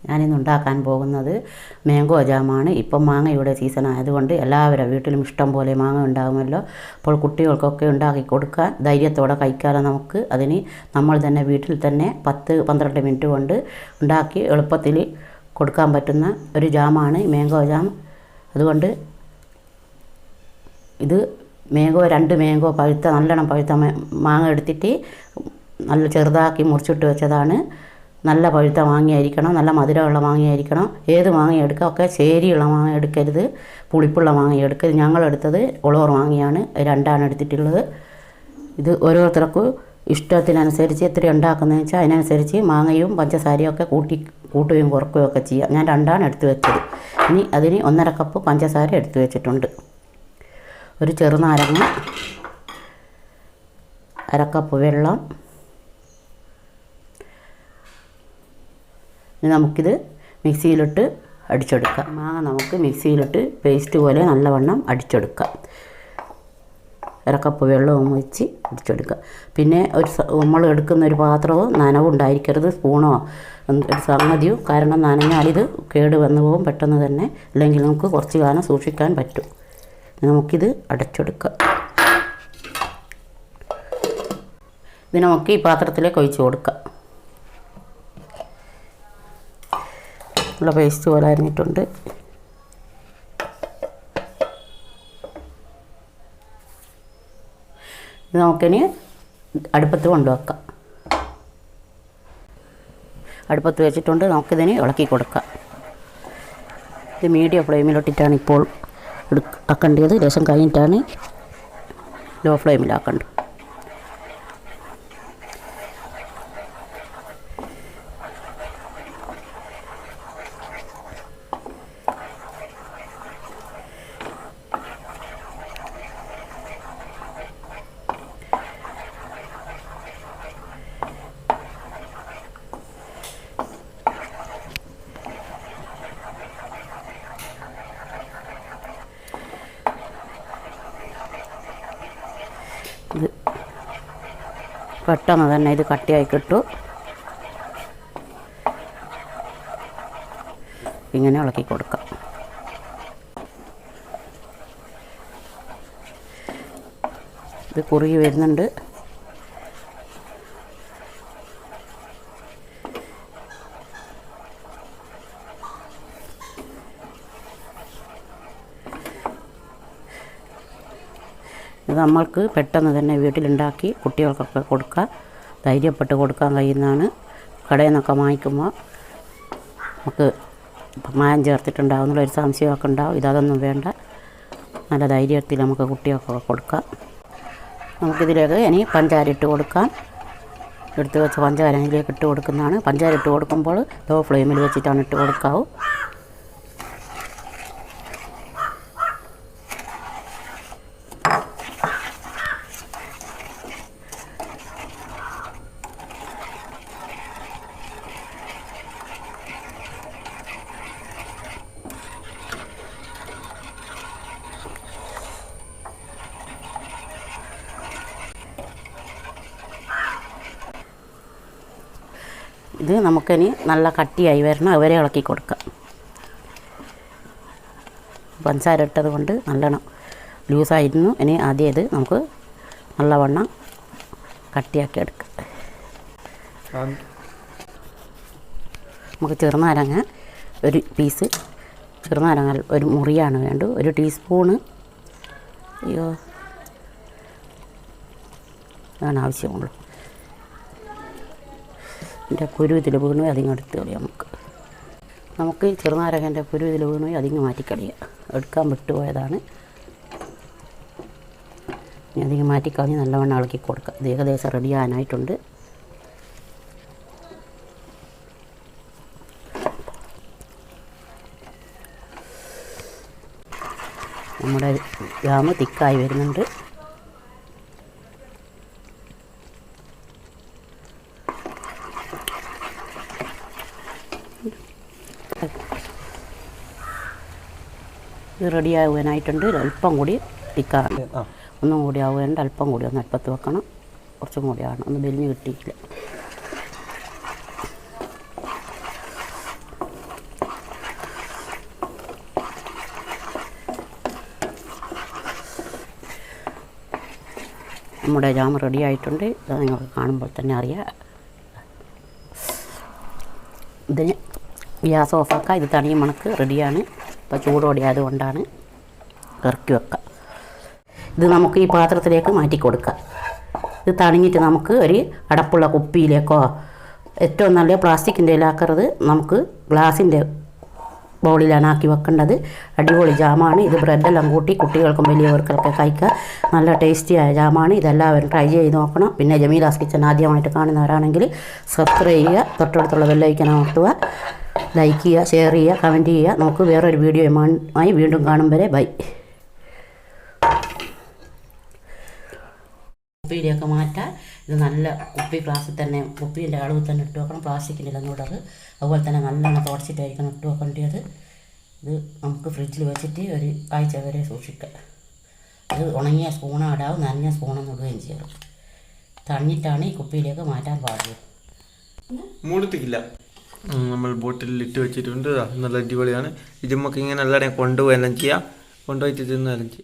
ഞാനിന്ന് ഉണ്ടാക്കാൻ പോകുന്നത് മാംഗോ ജാമാണ്. ഇപ്പം മാങ്ങയുടെ സീസൺ ആയതുകൊണ്ട് എല്ലാവരുടെ വീട്ടിലും ഇഷ്ടം പോലെ മാങ്ങ ഉണ്ടാകുമല്ലോ. അപ്പോൾ കുട്ടികൾക്കൊക്കെ ഉണ്ടാക്കി കൊടുക്കാൻ ധൈര്യത്തോടെ കഴിക്കാതെ നമുക്ക് അതിന് നമ്മൾ തന്നെ വീട്ടിൽ തന്നെ 10-12 മിനിറ്റ് കൊണ്ട് ഉണ്ടാക്കി എളുപ്പത്തിൽ കൊടുക്കാൻ പറ്റുന്ന ഒരു ജാമാണ് മാംഗോ ജാം. അതുകൊണ്ട് ഇത് രണ്ട് മാംഗോ നല്ലോണം പഴുത്ത മാങ്ങ എടുത്തിട്ട് നല്ല ചെറുതാക്കി മുറിച്ചിട്ട് വെച്ചതാണ്. നല്ല പഴുത്ത മാങ്ങയായിരിക്കണം, നല്ല മധുരമുള്ള മാങ്ങയായിരിക്കണം. ഏത് മാങ്ങ എടുക്കുക, ഒക്കെ ചേരിയുള്ള മാങ്ങ എടുക്കരുത്, പുളിപ്പുള്ള മാങ്ങ എടുക്കരുത്. ഞങ്ങളെടുത്തത് ഒളോർ മാങ്ങയാണ്, 2 എടുത്തിട്ടുള്ളത്. ഇത് ഓരോരുത്തർക്കും ഇഷ്ടത്തിനനുസരിച്ച് എത്ര ഉണ്ടാക്കുന്നതെന്ന് വെച്ചാൽ അതിനനുസരിച്ച് മാങ്ങയും പഞ്ചസാരയും ഒക്കെ കൂട്ടുകയും കുറക്കുകയും ഒക്കെ ചെയ്യാം. ഞാൻ 2 എടുത്ത് വെച്ചത്. ഇനി അതിന് 1.5 കപ്പ് പഞ്ചസാര എടുത്ത് വെച്ചിട്ടുണ്ട്. ഒരു ചെറുനാരങ്ങ, 1/2 കപ്പ് വെള്ളം. ഇനി നമുക്കിത് മിക്സിയിലിട്ട് അടിച്ചെടുക്കാം. മാങ്ങ നമുക്ക് മിക്സിയിലിട്ട് പേസ്റ്റ് പോലെ നല്ലവണ്ണം അടിച്ചെടുക്കാം. 1/2 കപ്പ് വെള്ളവും വെച്ച് അടിച്ചെടുക്കുക. പിന്നെ നമ്മൾ എടുക്കുന്ന ഒരു പാത്രവും നനവുണ്ടായിരിക്കരുത്, സ്പൂണോ ഒരു സംഗതിയോ. കാരണം നനഞ്ഞാലിത് കേട് വന്നു പോകും പെട്ടെന്ന് തന്നെ. അല്ലെങ്കിൽ നമുക്ക് കുറച്ച് കാലം സൂക്ഷിക്കാൻ പറ്റും. നമുക്കിത് അടച്ചെടുക്കാം. ഇത് നമുക്ക് ഈ പാത്രത്തിലേക്ക് ഒഴിച്ച് കൊടുക്കാം. ഉള്ള പേസ്റ്റ് പോലെ അരിഞ്ഞിട്ടുണ്ട്. ഇത് നമുക്കിനി അടുപ്പത്ത് കൊണ്ടുവെക്കാം. അടുപ്പത്ത് വെച്ചിട്ടുണ്ട്. നമുക്കിതിന് ഇളക്കി കൊടുക്കാം. ഇത് മീഡിയം ഫ്ലെയിമിലിട്ടിട്ടാണ് ഇപ്പോൾ ആക്കേണ്ടത്. ലേശം കഴിഞ്ഞിട്ടാണ് ലോ ഫ്ലെയിമിലാക്കേണ്ടത്. ഇത് പെട്ടെന്ന് തന്നെ ഇത് കട്ടിയായി കിട്ടും. ഇങ്ങനെ ഇളക്കി കൊടുക്കാം. ഇത് കുറുകി വരുന്നുണ്ട്. ഇത് നമ്മൾക്ക് പെട്ടെന്ന് തന്നെ വീട്ടിലുണ്ടാക്കി കുട്ടികൾക്കൊക്കെ കൊടുക്കാം, ധൈര്യപ്പെട്ട് കൊടുക്കാൻ കഴിയുന്നതാണ്. കടയിൽ നിന്നൊക്കെ വാങ്ങിക്കുമ്പോൾ നമുക്ക് മായം ചേർത്തിട്ടുണ്ടാകുന്നുള്ളൊരു സംശയമൊക്കെ ഉണ്ടാവും. ഇതൊന്നും വേണ്ട, നല്ല ധൈര്യത്തിൽ നമുക്ക് കുട്ടികൾക്കൊക്കെ കൊടുക്കാം. നമുക്കിതിലേക്ക് ഇനി പഞ്ചാര ഇട്ട് കൊടുക്കാം. എടുത്ത് വെച്ച പഞ്ചാര ഇതിലേക്ക് ഇട്ട് കൊടുക്കുന്നതാണ്. പഞ്ചാര ഇട്ട് കൊടുക്കുമ്പോൾ ലോ ഫ്ലെയിമിൽ വെച്ചിട്ടാണ് ഇട്ട് കൊടുക്കാവൂ. ഇത് നമുക്കിനി നല്ല കട്ടിയായി വരണം, അവരെ ഇളക്കി കൊടുക്കാം. പഞ്ചസാര ഇട്ടത് കൊണ്ട് നല്ലോണം ലൂസായിരുന്നു. ഇനി ആദ്യം ഇത് നമുക്ക് നല്ലവണ്ണം കട്ടിയാക്കി എടുക്കാം. നമുക്ക് ചെറുനാരങ്ങ ഒരു പീസ്, ചെറുനാരങ്ങ ഒരു മുറിയാണ് വേണ്ടത്. 1 ടീസ്പൂണ് അതാണ് ആവശ്യമുള്ളൂ. എൻ്റെ കുരു ഇതിൽ വീണു, അതിങ്ങ് എടുത്ത് കളയാം. നമുക്ക് ചെറുനാരങ്ങൻ്റെ കുരു ഇതിൽ വീണു, അതിങ്ങ് മാറ്റിക്കളയാം. എടുക്കാൻ വിട്ടുപോയതാണ്. ഇനി അതിങ്ങ് മാറ്റിക്കളഞ്ഞ് നല്ലവണ്ണം ഇളക്കി കൊടുക്കാം. ഇത് ഏകദേശം റെഡിയാകാനായിട്ടുണ്ട്. നമ്മുടെ ജാമ് തിക്കായി വരുന്നുണ്ട്. ഇത് റെഡിയാകാനായിട്ടുണ്ട്. അല്പം കൂടി തിക്കാണ്, ഒന്നും കൂടി ആവുകയുണ്ട്. അല്പം കൂടി ഒന്ന് അടുപ്പത്ത് വെക്കണം. കുറച്ചും കൂടി ആണ്, ഒന്ന് വെലിഞ്ഞ് കിട്ടിയില്ല. നമ്മുടെ ജാം റെഡി ആയിട്ടുണ്ട്. ഇത് നിങ്ങൾക്ക് കാണുമ്പോൾ തന്നെ അറിയാം. ഇതിന് ഗ്യാസ് ഓഫാക്കാം. ഇത് തണിയും മണക്ക് റെഡിയാണ്. ഇപ്പോൾ ചൂടോടെ ആയതുകൊണ്ടാണ് ഇറക്കി വെക്കുക. ഇത് നമുക്ക് ഈ പാത്രത്തിലേക്ക് മാറ്റി കൊടുക്കാം. ഇത് തണിഞ്ഞിട്ട് നമുക്ക് ഒരു അടപ്പുള്ള കുപ്പിയിലേക്കോ, ഏറ്റവും നല്ല പ്ലാസ്റ്റിക്കിൻ്റെ ആക്കരുത്, നമുക്ക് ഗ്ലാസിൻ്റെ ബൗളിലാണ് ആക്കി വെക്കേണ്ടത്. അടിപൊളി ജാമാണ്. ഇത് ബ്രെഡെല്ലാം കൂട്ടി കുട്ടികൾക്കും വലിയവർക്കൊക്കെ കഴിക്കുക. നല്ല ടേസ്റ്റിയായ ജാമാണ്. ഇതെല്ലാവരും ട്രൈ ചെയ്ത് നോക്കണം. പിന്നെ ജമീലാസ് കിച്ചൻ ആദ്യമായിട്ട് കാണുന്നവരാണെങ്കിൽ സബ്സ്ക്രൈബ് ചെയ്യുക, തൊട്ടടുത്തുള്ള ബെല്ലൈക്കൻ അമർത്തുക, ലൈക്ക് ചെയ്യുക, ഷെയർ ചെയ്യുക, കമൻറ്റ് ചെയ്യുക. നമുക്ക് വേറൊരു വീഡിയോയുമായി വീണ്ടും കാണും വരെ ബൈ. കുപ്പിയിലേക്ക് മാറ്റാം. ഇത് നല്ല കുപ്പി ഗ്ലാസ്സിൽ തന്നെ, കുപ്പീൻ്റെ അളവ് തന്നെ ഇട്ട് വെക്കണം. പ്ലാസ്റ്റിക്കിൻ്റെ ഒന്നുകൂടത് അതുപോലെ തന്നെ നല്ലോണം തുടച്ചിട്ടായിരിക്കണം ഇട്ട് വെക്കേണ്ടത്. ഇത് നമുക്ക് ഫ്രിഡ്ജിൽ വെച്ചിട്ട് ഒരു ആഴ്ച വരെ സൂക്ഷിക്കാം. ഇത് ഉണങ്ങിയ സ്പൂണും ഇടാവും, നനഞ്ഞ സ്പൂണൊന്നും ഇടുകയും ചെയ്യണം. തണിഞ്ഞിട്ടാണ് ഈ കുപ്പിയിലേക്ക് മാറ്റാൻ പാടുള്ളൂ. മൂടത്തിക്കില്ല. നമ്മൾ ബോട്ടിലിൽ ഇട്ട് വെച്ചിട്ടുണ്ട്. നല്ല അടിപൊളിയാണ്. ഇത് നമുക്ക് ഇങ്ങനെ എല്ലാവരെയും കൊണ്ടുപോയെല്ലാം ചെയ്യാം, കൊണ്ടുപോയിട്ട് തിന്നെല്ലാം ചെയ്യാം.